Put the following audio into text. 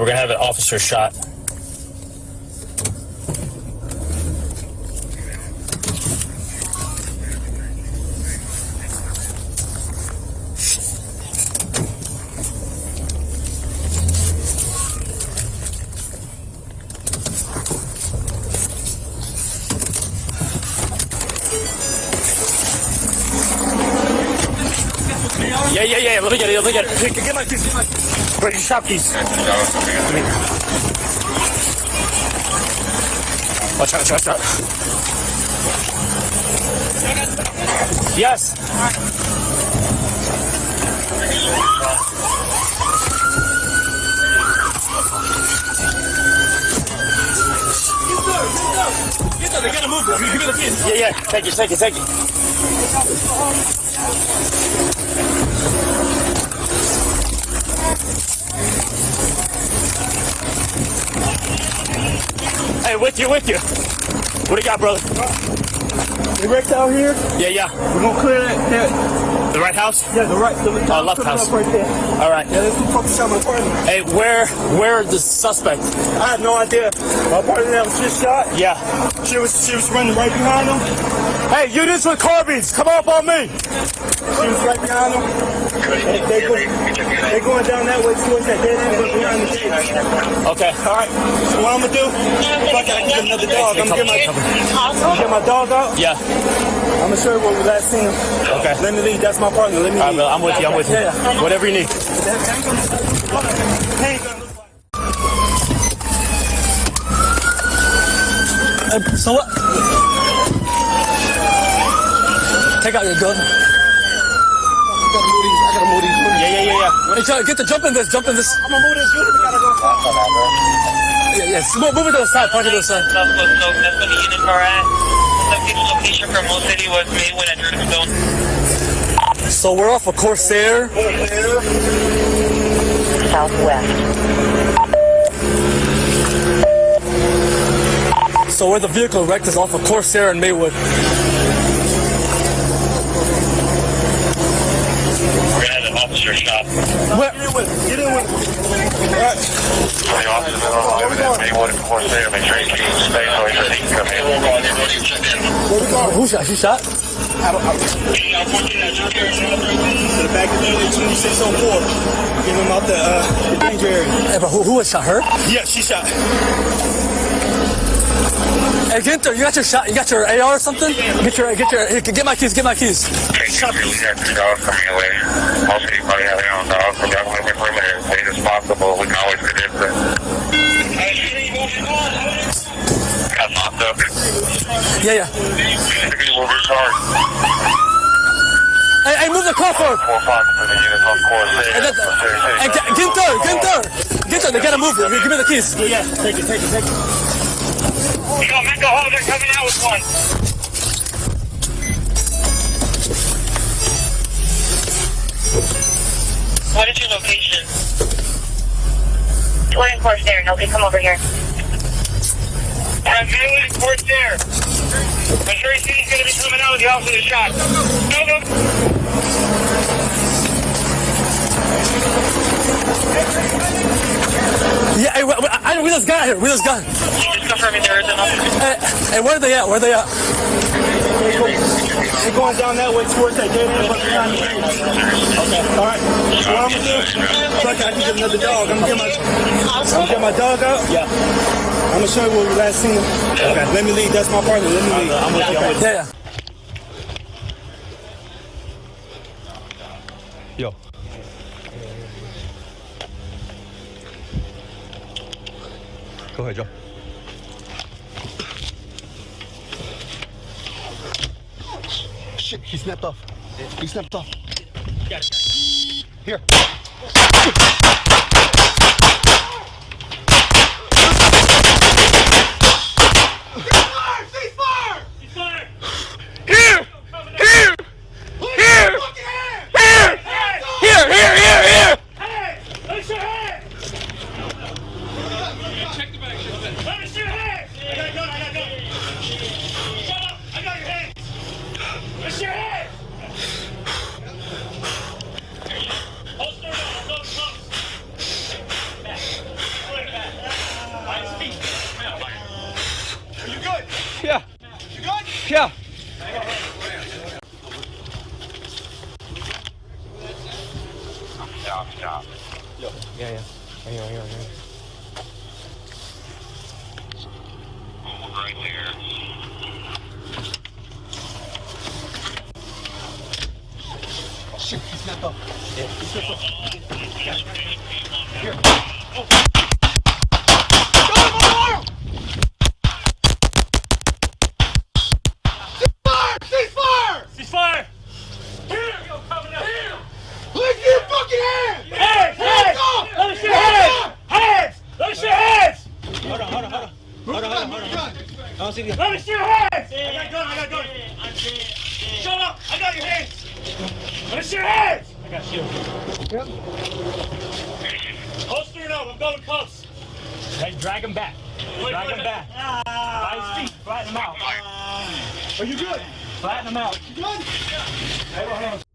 we're gonna have an officer shot. Yeah. Let me get it. Here, get my keys. Where's your shop keys? Watch out. Yes. Get there. They gotta move. Give me the keys. Yeah. Take it. Hey, with you. What do you got, brother? They wrecked out here? Yeah. We're gonna clear that. The right house? Yeah, the left house. Right there. All right. Yeah, let's go shot my partner. Hey, where is the suspect? I have no idea. My partner that was just shot. Yeah. She was running right behind him. Hey, units with carbines, come up on me. She was right behind him. They going down that way towards that dead end, but behind the gate. Okay. All right. So what I'm gonna do? Fuck it, I can get another dog. I'm gonna get my dog out. Yeah. I'm gonna show you where we last seen him. Okay. Let me lead. That's my partner. Let me lead. All right, I'm with you. Yeah. Whatever you need. So what? Take out your gun. I gotta move these. Yeah. Jump in this. I'm gonna move this unit. We gotta go. Yeah. Move it to the side. Park it to the side. That's where the units are at. Subject's location from Mo City was made when entered zone. So we're off of Corsair. Southwest. So where the vehicle wrecked is off of Corsair and Maywood. We're gonna have an officer shot. Where? Get in with it. The officers are on evidence. Maywood and Corsair. Make sure you keep space so he can come in. Who shot? She shot? To the back of the unit 2604. Get him out the danger area. Hey, but who was shot? Her? Yeah, she shot. Hey, Ginter, you got your shot? You got your AR or something? Get my keys. Take your really got 2 dogs coming your way. Most of you probably have their own dogs, so y'all want to perimeter as late as possible. We can always get in there. Got locked up. Yeah. Basically, we'll retard. Hey, move the car forward. 4 o'clock for the units on Corsair. Hey, Ginter, they gotta move. Give me the keys. Yeah, take it. Yo, Mental Hall, they're coming out with one. What is your location? We're in Corsair. Nobody come over here. I'm in Corsair. I'm sure he's going to be coming out with the officer shot. Go. Yeah, hey, we just got here. Just confirming there is an officer. Hey, where are they at? They're going down that way towards that dead end, but behind the gate. Okay. All right. So what I'm gonna do? Fuck it, I can get another dog. I'm gonna get my dog out. Yeah. I'm gonna show you where we last seen him. Okay. Let me lead. That's my partner. Let me lead. I'm with you. Yeah. Yo. Go ahead, Joe. Shit, he snapped off. Here. Your head! cop stop. Yeah. Here. Hold right there. Shit, he snapped off. Ceasefire! Lift your fucking hand! Hands! Let us see your hands! Hands! Let us see your hands! Hold on. Let me see your hands! I got a gun! Shut up! I got your hands! Let me see your hands! I got shield. Yep. Holster it up, I'm going cuffs. Hey, drag him back. Drag him back. By his feet, flatten him out. Are you good? Flatten him out. You good? Hey, hold on.